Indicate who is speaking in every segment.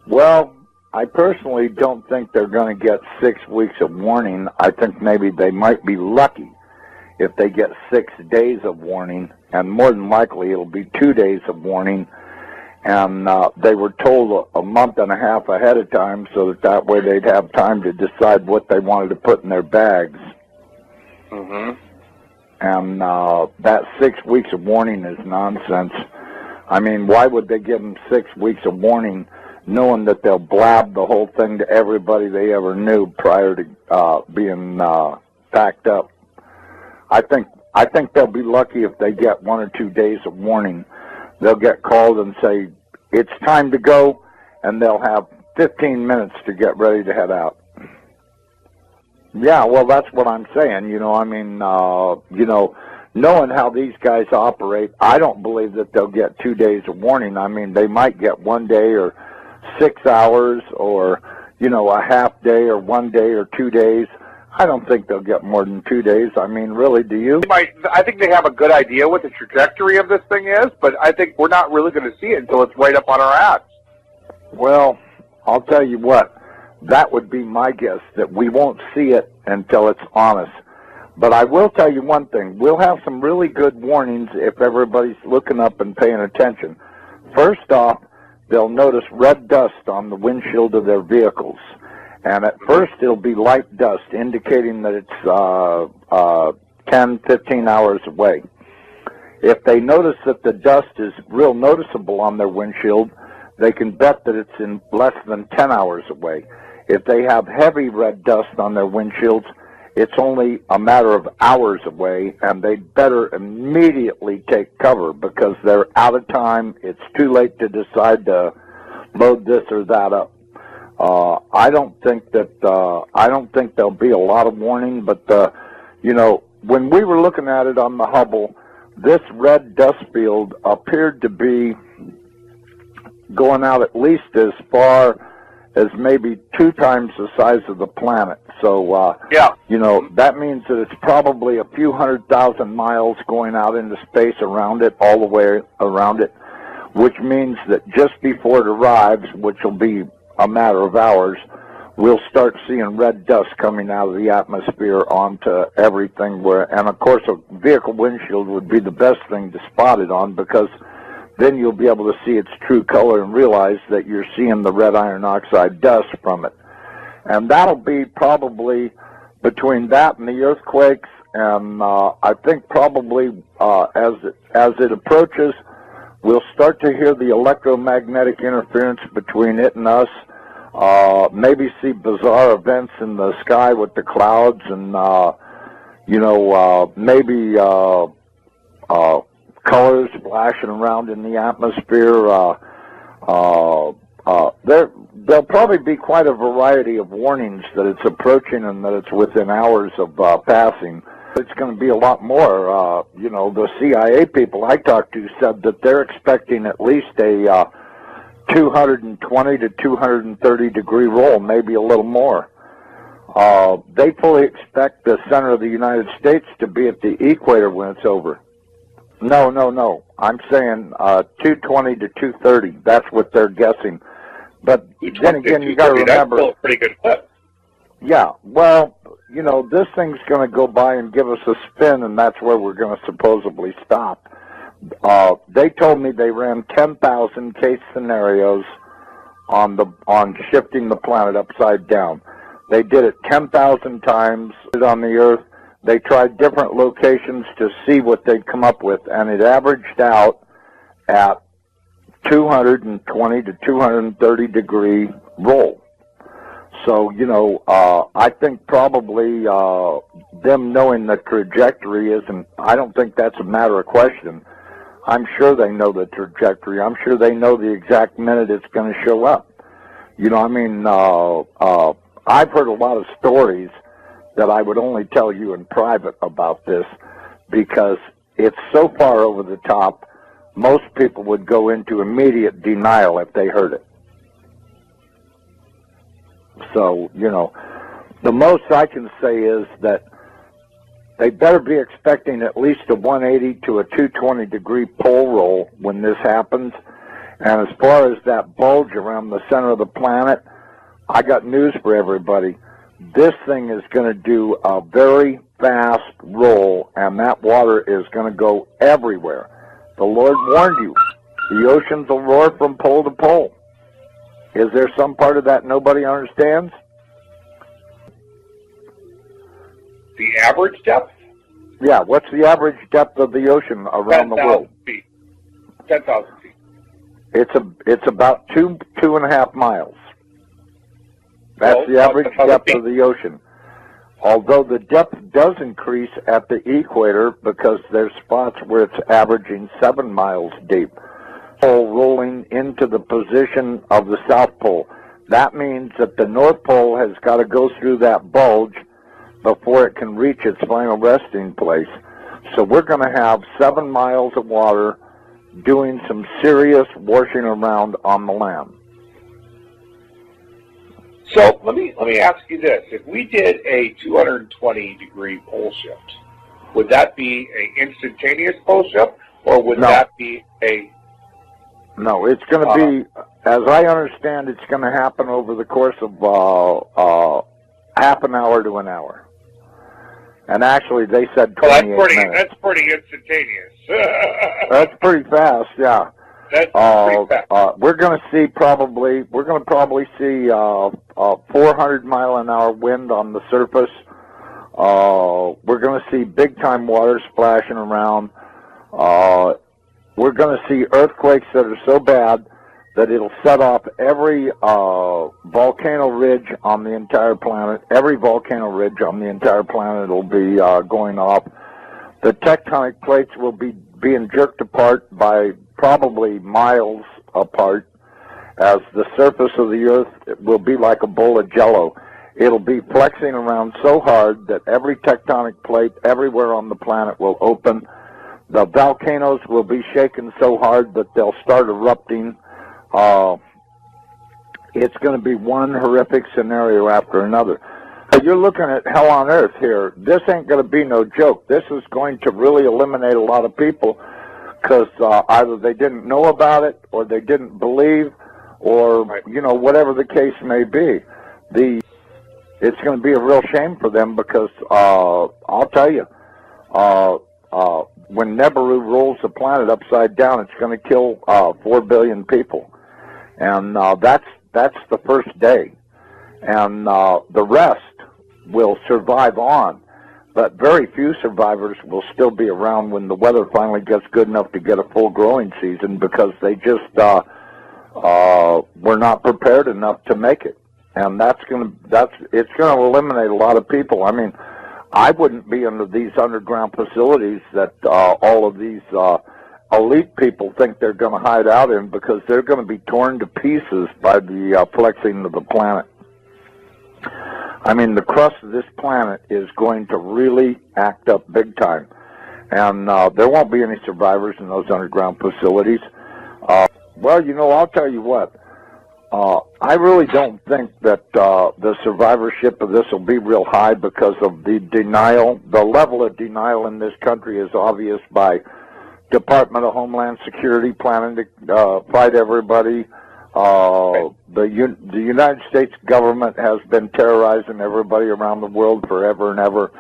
Speaker 1: Well, I personally don't think they're going to get 6 weeks of warning. I think maybe they might be lucky if they get 6 days of warning, and more than likely it'll be 2 days of warning. And they were told a month and a half ahead of time so that way they'd have time to decide what they wanted to put in their bags.
Speaker 2: Mm-hmm.
Speaker 1: And that 6 weeks of warning is nonsense. I mean, why would they give them 6 weeks of warning knowing that they'll blab the whole thing to everybody they ever knew prior to being packed up? I think they'll be lucky if they get 1 or 2 days of warning. They'll get called and say, it's time to go, and they'll have 15 minutes to get ready to head out. Yeah, well, that's what I'm saying. I mean, knowing how these guys operate, I don't believe that they'll get 2 days of warning. I mean, they might get 1 day or 6 hours or, a half day or 1 day or 2 days. I don't think they'll get more than 2 days. I mean, really, do you?
Speaker 2: I think they have a good idea what the trajectory of this thing is, but I think we're not really going to see it until it's right up on our ass.
Speaker 1: Well, I'll tell you what. That would be my guess, that we won't see it until it's on us. But I will tell you one thing. We'll have some really good warnings if everybody's looking up and paying attention. First off, they'll notice red dust on the windshield of their vehicles. And at first, it'll be light dust, indicating that it's 10, 15 hours away. If they notice that the dust is real noticeable on their windshield, they can bet that it's in less than 10 hours away. If they have heavy red dust on their windshields, it's only a matter of hours away, and they'd better immediately take cover because they're out of time. It's too late to decide to load this or that up. I don't think there'll be a lot of warning, but when we were looking at it on the Hubble, this red dust field appeared to be going out at least as far as maybe 2 times the size of the planet. So, that means that it's probably a few 100,000 miles going out into space around it, all the way around it, which means that just before it arrives, which will be a matter of hours, we'll start seeing red dust coming out of the atmosphere onto everything. And of course, a vehicle windshield would be the best thing to spot it on, because then you'll be able to see its true color and realize that you're seeing the red iron oxide dust from it. And that'll be probably between that and the earthquakes, and I think probably as it approaches, we'll start to hear the electromagnetic interference between it and us, maybe see bizarre events in the sky with the clouds, and, maybe colors flashing around in the atmosphere. There'll probably be quite a variety of warnings that it's approaching and that it's within hours of passing. It's going to be a lot more. The CIA people I talked to said that they're expecting at least a 220 to 230 degree roll, maybe a little more. They fully expect the center of the United States to be at the equator when it's over. No. I'm saying 220 to 230. That's what they're guessing. But then again, you got to remember.
Speaker 2: That's still a pretty good clip.
Speaker 1: Yeah, well, this thing's going to go by and give us a spin, and that's where we're going to supposedly stop. They told me they ran 10,000 case scenarios on shifting the planet upside down. They did it 10,000 times on the Earth. They tried different locations to see what they'd come up with, and it averaged out at 220 to 230 degree roll. So, I think probably them knowing the trajectory isn't, I don't think that's a matter of question. I'm sure they know the trajectory. I'm sure they know the exact minute it's going to show up. I've heard a lot of stories that I would only tell you in private about this, because it's so far over the top, most people would go into immediate denial if they heard it. So, the most I can say is that they better be expecting at least a 180 to a 220 degree pole roll when this happens. And as far as that bulge around the center of the planet, I got news for everybody. This thing is going to do a very fast roll, and that water is going to go everywhere. The Lord warned you. The oceans will roar from pole to pole. Is there some part of that nobody understands?
Speaker 2: The average depth?
Speaker 1: Yeah, what's the average depth of the ocean around the world?
Speaker 2: 10,000 feet. 10,000 feet.
Speaker 1: It's about 2.5 miles. That's the average depth of the ocean. Although the depth does increase at the equator because there's spots where it's averaging 7 miles deep. Pole rolling into the position of the South Pole. That means that the North Pole has got to go through that bulge before it can reach its final resting place. So we're going to have 7 miles of water doing some serious washing around on the land.
Speaker 2: So let me ask you this: if we did a 220-degree pole shift, would that be an instantaneous pole shift, or would that be a?
Speaker 1: No, it's going to be, as I understand, it's going to happen over the course of half an hour to an hour. And actually, they said 28 minutes.
Speaker 2: That's pretty instantaneous.
Speaker 1: That's pretty fast, yeah.
Speaker 2: That's pretty fast.
Speaker 1: We're going to probably see 400-mile-an-hour wind on the surface. We're going to see big-time water splashing around. We're going to see earthquakes that are so bad that it'll set off every volcano ridge on the entire planet. Every volcano ridge on the entire planet will be going off. The tectonic plates will be being jerked apart by probably miles apart, as the surface of the earth will be like a bowl of jello. It'll be flexing around so hard that every tectonic plate everywhere on the planet will open. The volcanoes will be shaken so hard that they'll start erupting. It's going to be one horrific scenario after another. You're looking at hell on earth here. This ain't going to be no joke. This is going to really eliminate a lot of people because either they didn't know about it or they didn't believe, or whatever the case may be. It's going to be a real shame for them because I'll tell you, when Nibiru rolls the planet upside down, it's going to kill 4 billion people, and that's the first day, and the rest will survive on, but very few survivors will still be around when the weather finally gets good enough to get a full growing season, because they just were not prepared enough to make it, and it's going to eliminate a lot of people. I mean, I wouldn't be under these underground facilities that all of these elite people think they're going to hide out in, because they're going to be torn to pieces by the flexing of the planet. I mean, the crust of this planet is going to really act up big time, and there won't be any survivors in those underground facilities. Well, I'll tell you what. I really don't think that the survivorship of this will be real high because of the denial. The level of denial in this country is obvious by Department of Homeland Security planning to fight everybody. The United States government has been terrorizing everybody around the world forever and ever.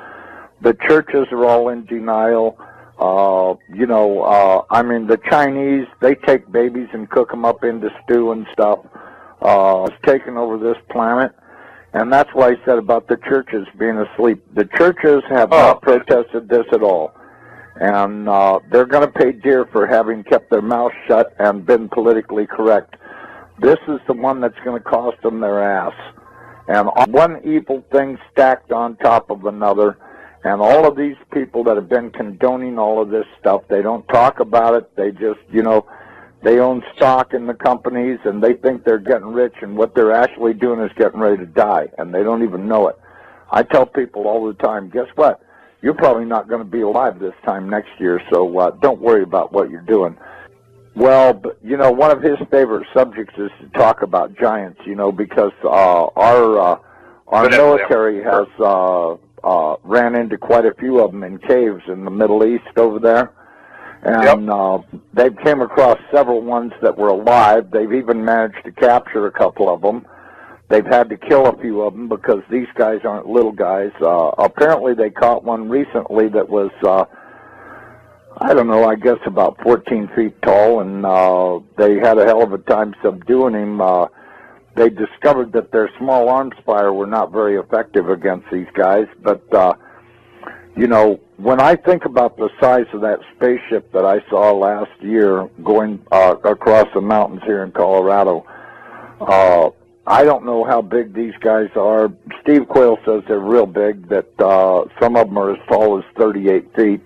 Speaker 1: The churches are all in denial. I mean, the Chinese, they take babies and cook them up into stew and stuff. It's taken over this planet, and that's why I said about the churches being asleep. The churches have not protested this at all, and they're going to pay dear for having kept their mouths shut and been politically correct. This is the one that's going to cost them their ass, and one evil thing stacked on top of another. And all of these people that have been condoning all of this stuff, they don't talk about it. They just, they own stock in the companies, and they think they're getting rich, and what they're actually doing is getting ready to die, and they don't even know it. I tell people all the time, guess what? You're probably not going to be alive this time next year, so don't worry about what you're doing. Well, but, one of his favorite subjects is to talk about giants, because our military has ran into quite a few of them in caves in the Middle East over there. And they've came across several ones that were alive. They've even managed to capture a couple of them. They've had to kill a few of them because these guys aren't little guys. Apparently they caught one recently that was, I don't know, I guess about 14 feet tall, and they had a hell of a time subduing him. They discovered that their small arms fire were not very effective against these guys, but you know, when I think about the size of that spaceship that I saw last year going across the mountains here in Colorado, I don't know how big these guys are. Steve Quayle says they're real big, that some of them are as tall as 38 feet.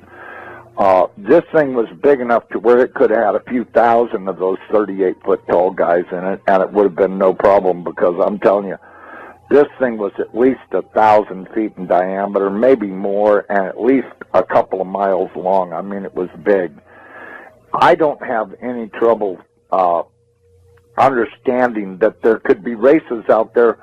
Speaker 1: This thing was big enough to where it could have had a few thousand of those 38-foot tall guys in it, and it would have been no problem, because I'm telling you, this thing was at least 1,000 feet in diameter, maybe more, and at least a couple of miles long. I mean, it was big. I don't have any trouble understanding that there could be races out there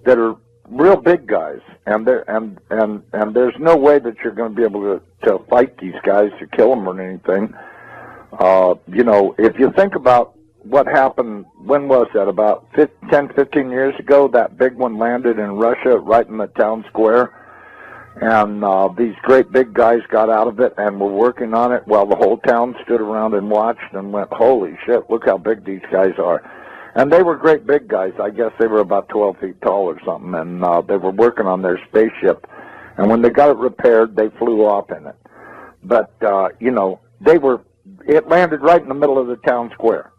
Speaker 1: that are real big guys, and there's no way that you're going to be able to fight these guys to kill them or anything. You know, if you think about what happened, when was that, about 10, 15 years ago, that big one landed in Russia right in the town square, and these great big guys got out of it and were working on it while the whole town stood around and watched and went, holy shit, look how big these guys are. And they were great big guys. I guess they were about 12 feet tall or something, and they were working on their spaceship. And when they got it repaired, they flew off in it. But, you know, it landed right in the middle of the town square.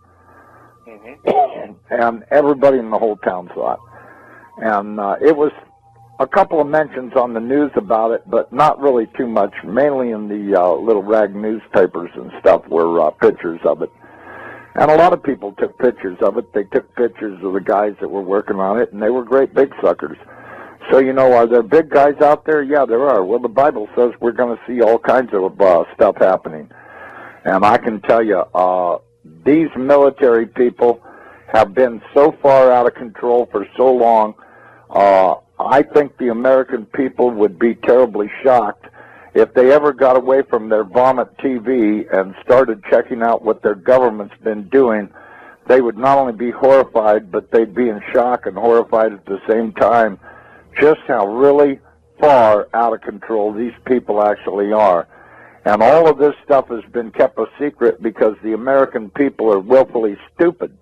Speaker 1: And everybody in the whole town saw it. And it was a couple of mentions on the news about it, but not really too much. Mainly in the little rag newspapers and stuff were pictures of it. And a lot of people took pictures of it. They took pictures of the guys that were working on it, and they were great big suckers. So, you know, are there big guys out there? Yeah, there are. Well, the Bible says we're going to see all kinds of stuff happening. And I can tell you, these military people have been so far out of control for so long, I think the American people would be terribly shocked if they ever got away from their vomit TV and started checking out what their government's been doing. They would not only be horrified, but they'd be in shock and horrified at the same time, just how really far out of control these people actually are. And all of this stuff has been kept a secret because the American people are willfully stupid.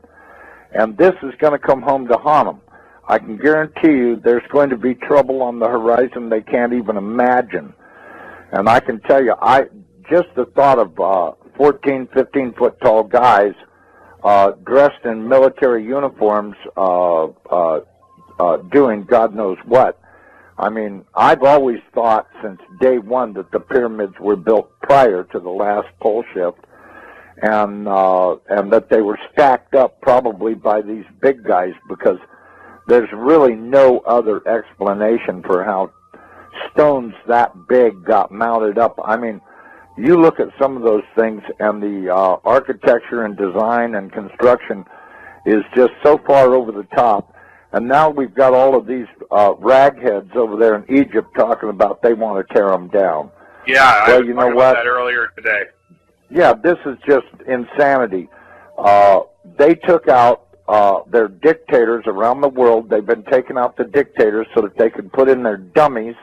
Speaker 1: And this is going to come home to haunt them. I can guarantee you there's going to be trouble on the horizon they can't even imagine. And I can tell you, just the thought of 14, 15-foot tall guys dressed in military uniforms doing God knows what. I mean, I've always thought since day one that the pyramids were built prior to the last pole shift, and that they were stacked up probably by these big guys, because there's really no other explanation for how stones that big got mounted up. I mean, you look at some of those things, and the architecture and design and construction is just so far over the top. And now we've got all of these ragheads over there in Egypt talking about they want to tear them down.
Speaker 2: Yeah,
Speaker 1: well,
Speaker 2: I was
Speaker 1: you know
Speaker 2: talking
Speaker 1: what?
Speaker 2: about that earlier today.
Speaker 1: Yeah, this is just insanity. They took out their dictators around the world. They've been taking out the dictators so that they could put in their dummies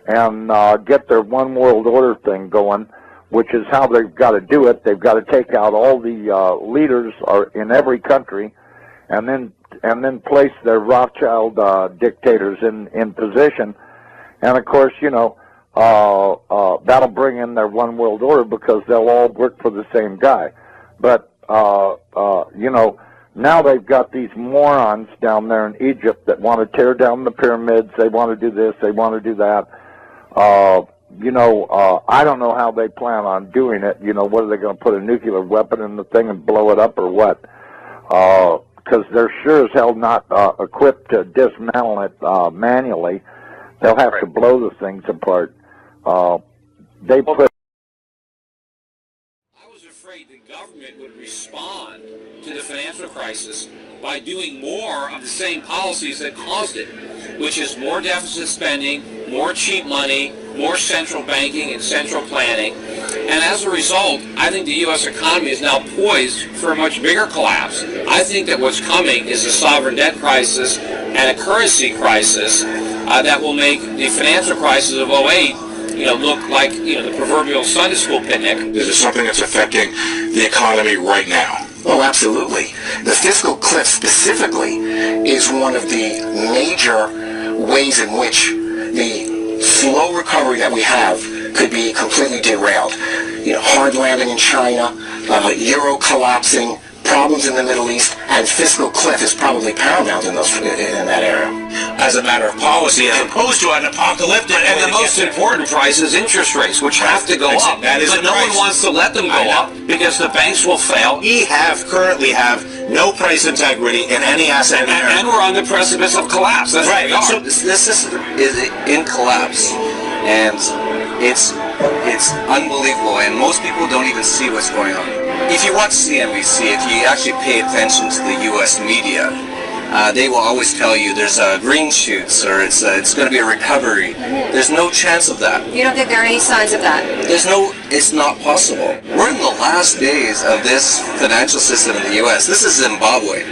Speaker 1: and get their one world order thing going, which is how they've got to do it. They've got to take out all the leaders in every country, and then place their Rothschild dictators in position. And of course, you know, that'll bring in their one world order because they'll all work for the same guy. But you know, now they've got these morons down there in Egypt that want to tear down the pyramids. They want to do this, they want to do that. You know, I don't know how they plan on doing it. You know, what are they going to put a nuclear weapon in the thing and blow it up, or what? Because they're sure as hell not equipped to dismantle it manually. They'll have to blow the things apart. They put.
Speaker 3: I was afraid the government would respond to the financial crisis by doing more of the same policies that caused it. which is more deficit spending, more cheap money, more central banking and central planning. And as a result, I think the U.S. economy is now poised for a much bigger collapse. I think that what's coming is a sovereign debt crisis and a currency crisis that will make the financial crisis of '08 look like, the proverbial Sunday school picnic.
Speaker 4: This is something that's affecting the economy right now.
Speaker 5: Oh, absolutely. The fiscal cliff specifically is one of the major ways in which the slow recovery that we have could be completely derailed. Hard landing in China, euro collapsing, problems in the Middle East, and fiscal cliff is probably paramount in that area.
Speaker 4: As a matter of policy, as opposed to an apocalyptic.
Speaker 3: And the most important price is interest rates, which have to go up.
Speaker 4: That is
Speaker 3: but no one wants to let them go up because the banks will fail.
Speaker 4: We currently have no price integrity in any asset in America.
Speaker 3: And we're on the precipice of collapse. That's
Speaker 4: right.
Speaker 3: What we are.
Speaker 6: So this system is in collapse, and it's unbelievable, and most people don't even see what's going on. If you watch CNBC, if you actually pay attention to the U.S. media, they will always tell you there's green shoots or it's going to be a recovery. There's no chance of that.
Speaker 7: You don't think there are any signs of that?
Speaker 6: It's not possible. We're in the last days of this financial system in the U.S. This is Zimbabwe.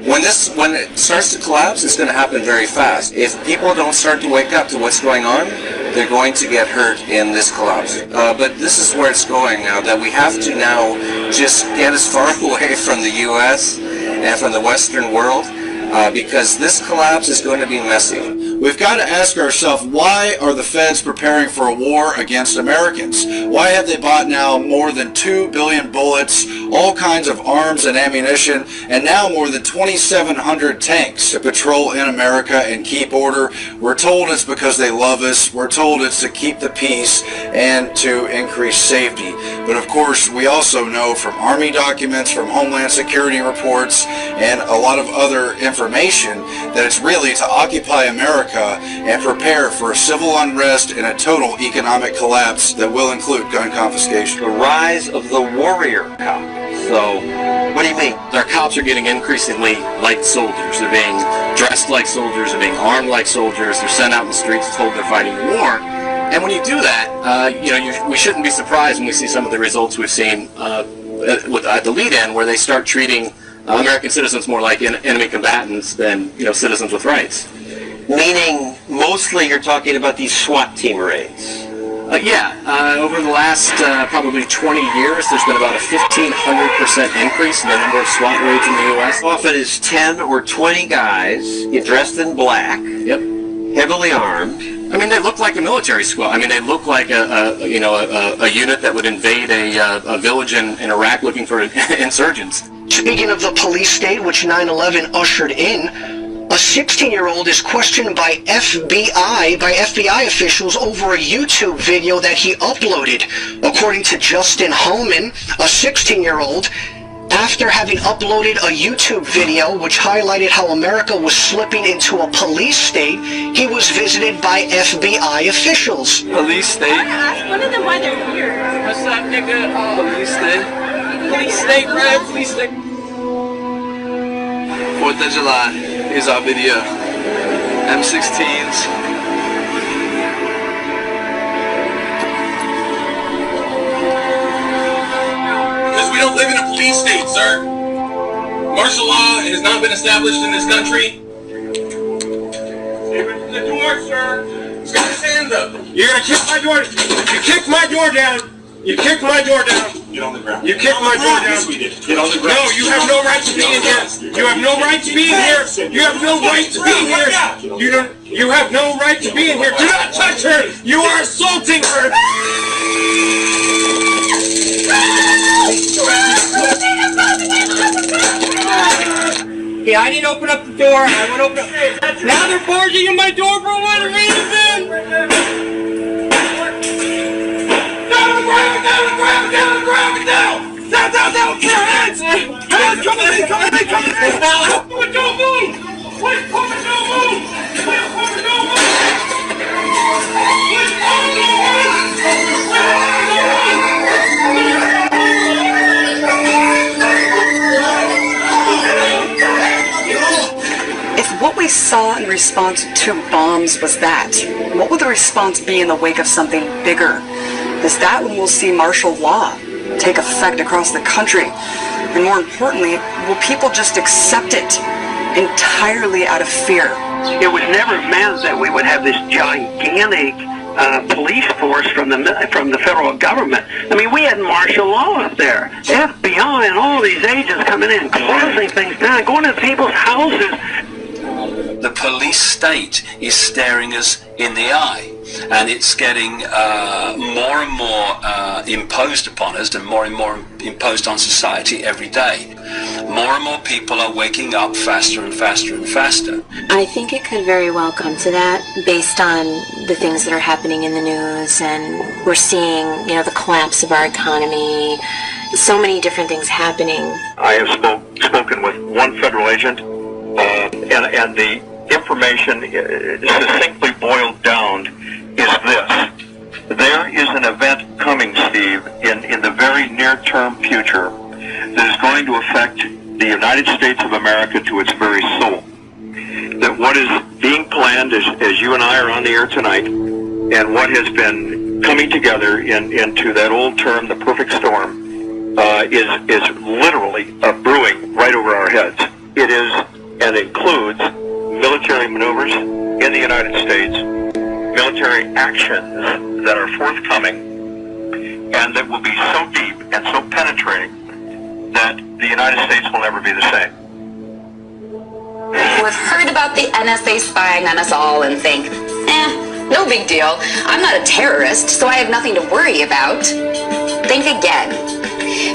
Speaker 6: When it starts to collapse, it's going to happen very fast. If people don't start to wake up to what's going on, they're going to get hurt in this collapse. But this is where it's going now, that we have to now just get as far away from the U.S. and from the Western world, because this collapse is going to be messy.
Speaker 8: We've got to ask ourselves, why are the feds preparing for a war against Americans? Why have they bought now more than 2 billion bullets, all kinds of arms and ammunition, and now more than 2,700 tanks to patrol in America and keep order? We're told it's because they love us. We're told it's to keep the peace and to increase safety. But of course, we also know from Army documents, from Homeland Security reports, and a lot of other information that it's really to occupy America and prepare for a civil unrest and a total economic collapse that will include gun confiscation.
Speaker 9: The rise of the warrior cop. So, what do you mean? Our cops are getting increasingly like soldiers. They're being dressed like soldiers, they're being armed like soldiers, they're sent out in the streets told they're fighting a war. And when you do that, we shouldn't be surprised when we see some of the results we've seen at the lead-in, where they start treating American citizens more like enemy combatants than citizens with rights.
Speaker 10: Meaning, mostly you're talking about these SWAT team raids.
Speaker 9: Over the last probably 20 years, there's been about a 1,500% increase in the number of SWAT raids in the U.S.
Speaker 10: Often it's 10 or 20 guys dressed in black, heavily armed.
Speaker 9: I mean, they look like a military squad. I mean, they look like a unit that would invade a village in Iraq looking for insurgents.
Speaker 5: Speaking of the police state, which 9/11 ushered in, a 16-year-old is questioned by FBI officials over a YouTube video that he uploaded. According to Justin Holman, a 16-year-old, after having uploaded a YouTube video which highlighted how America was slipping into a police state, he was visited by FBI officials.
Speaker 11: Police state?
Speaker 12: One of them why they're here.
Speaker 11: What's up, nigga? Police state? Police state, right? Police state. 4th of July. Here's our video. M16s.
Speaker 4: Because we don't live in a police state, sir. Martial law has not been established in this country. Open the door, sir. He's got his hand up.
Speaker 13: You're gonna kick my door. You kicked my door down. You kicked my door down.
Speaker 4: Get on the ground.
Speaker 13: You kicked my door down.
Speaker 4: Yes, we did. Get on the ground.
Speaker 13: No, you have no right to be in here. You have no right to be in here. You have no right to be in here. You have no right to be in here. Do not touch her. You are assaulting her. Yeah, I didn't open up the door. I went open up. Now they're barging in my door for what reason? Down, put your hands! Hands, come in! Now, don't move! Wait, don't move!
Speaker 5: If
Speaker 14: what we saw in response to bombs was that. What will the response be in the wake of something bigger? Is that when we'll see martial law take effect across the country? And more importantly, will people just accept it entirely out of fear?
Speaker 5: It was never meant that we would have this gigantic police force from the federal government. I mean, we had martial law up there. FBI and all these agents coming in, closing things down, going to people's houses.
Speaker 15: The police state is staring us in the eye, and it's getting more and more imposed upon us and more imposed on society every day. More and more people are waking up faster and faster and faster.
Speaker 7: I think it could very well come to that based on the things that are happening in the news, and we're seeing, the collapse of our economy, so many different things happening.
Speaker 16: I have spoken with one federal agent, and the information succinctly boiled down is this. There is an event coming, Steve, in the very near-term future that is going to affect the United States of America to its very soul. That what is being planned, as you and I are on the air tonight, and what has been coming together into that old term, the perfect storm, is literally brewing right over our heads. It is and includes military maneuvers in the United States, military actions that are forthcoming, and that will be so deep and so penetrating that the United States will never be the same.
Speaker 17: We've heard about the NSA spying on us all and think, no big deal. I'm not a terrorist, so I have nothing to worry about. Think again.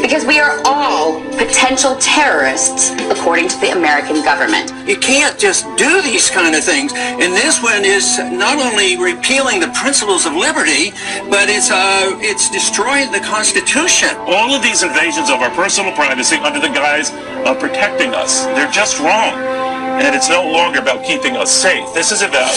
Speaker 17: Because we are all potential terrorists, according to the American government.
Speaker 18: You can't just do these kind of things. And this one is not only repealing the principles of liberty, but it's destroying the Constitution.
Speaker 19: All of these invasions of our personal privacy under the guise of protecting us, they're just wrong. And it's no longer about keeping us safe. This is about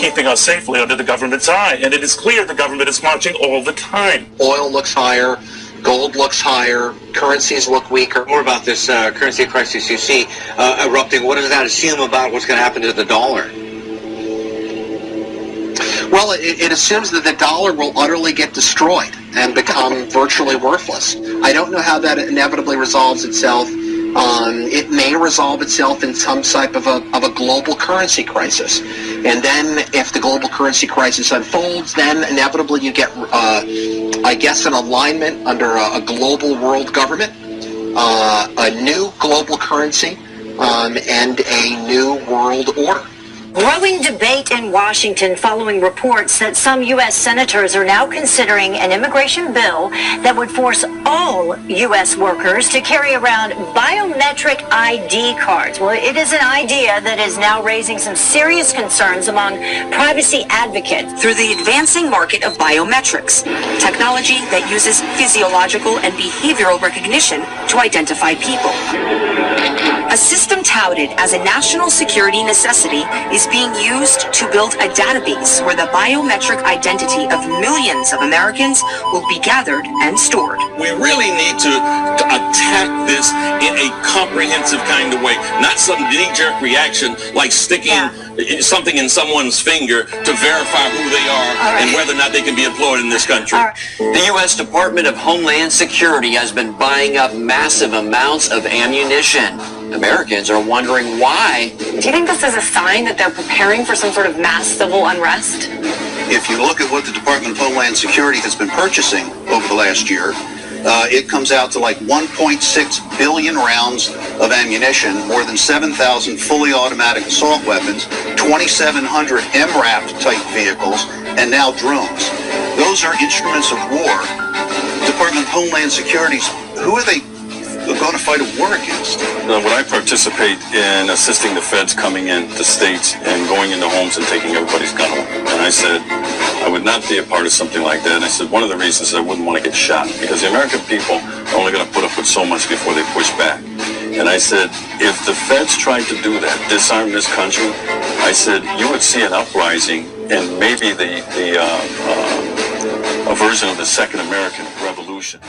Speaker 19: keeping us safely under the government's eye. And it is clear the government is watching all the time.
Speaker 20: Oil looks higher. Gold looks higher, currencies look weaker. More about this currency crisis you see erupting. What does that assume about what's going to happen to the dollar? Well, it assumes that the dollar will utterly get destroyed and become virtually worthless. I don't know how that inevitably resolves itself. It may resolve itself in some type of a global currency crisis. And then if the global currency crisis unfolds, then inevitably you get, I guess, an alignment under a global world government, a new global currency, and a new world order.
Speaker 21: Growing debate in Washington following reports that some U.S. senators are now considering an immigration bill that would force all U.S. workers to carry around biometric ID cards. Well, it is an idea that is now raising some serious concerns among privacy advocates.
Speaker 14: Through the advancing market of biometrics, technology that uses physiological and behavioral recognition to identify people. A system touted as a national security necessity is being used to build a database where the biometric identity of millions of Americans will be gathered and stored.
Speaker 4: We really need to attack this in a comprehensive kind of way, not some knee-jerk reaction like sticking something in someone's finger to verify who they are and whether or not they can be employed in this country.
Speaker 10: The U.S. Department of Homeland Security has been buying up massive amounts of ammunition. Americans are wondering why.
Speaker 21: Do you think this is a sign that they're preparing for some sort of mass civil unrest?
Speaker 22: If you look at what the Department of Homeland Security has been purchasing over the last year, it comes out to like 1.6 billion rounds of ammunition, more than 7,000 fully automatic assault weapons, 2,700 MRAP type vehicles, and now drones. Those are instruments of war. Department of Homeland Security's, who are they going to fight a war against?
Speaker 23: When I participate in assisting the feds coming into states and going into homes and taking everybody's gun home, and I said I would not be a part of something like that. And I said one of the reasons I wouldn't want to get shot, because the American people are only going to put up with so much before they push back. And I said, if the feds tried to do that, disarm this country, I said you would see an uprising and maybe a version of the Second American Revolution.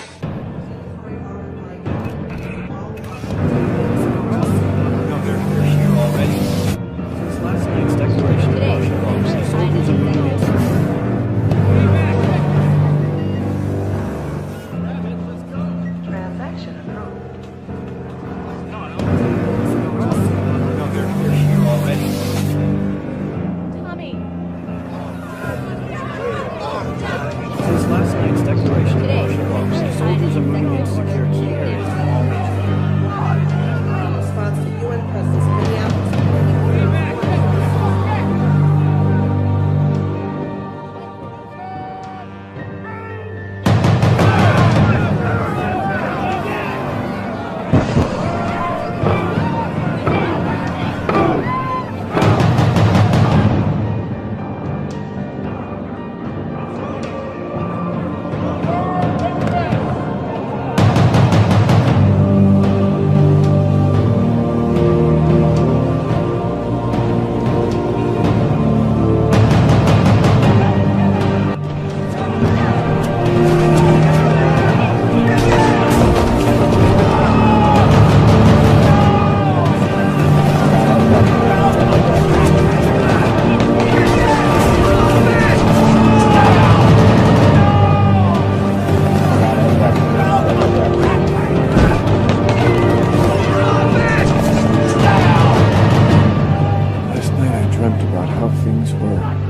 Speaker 1: how things were.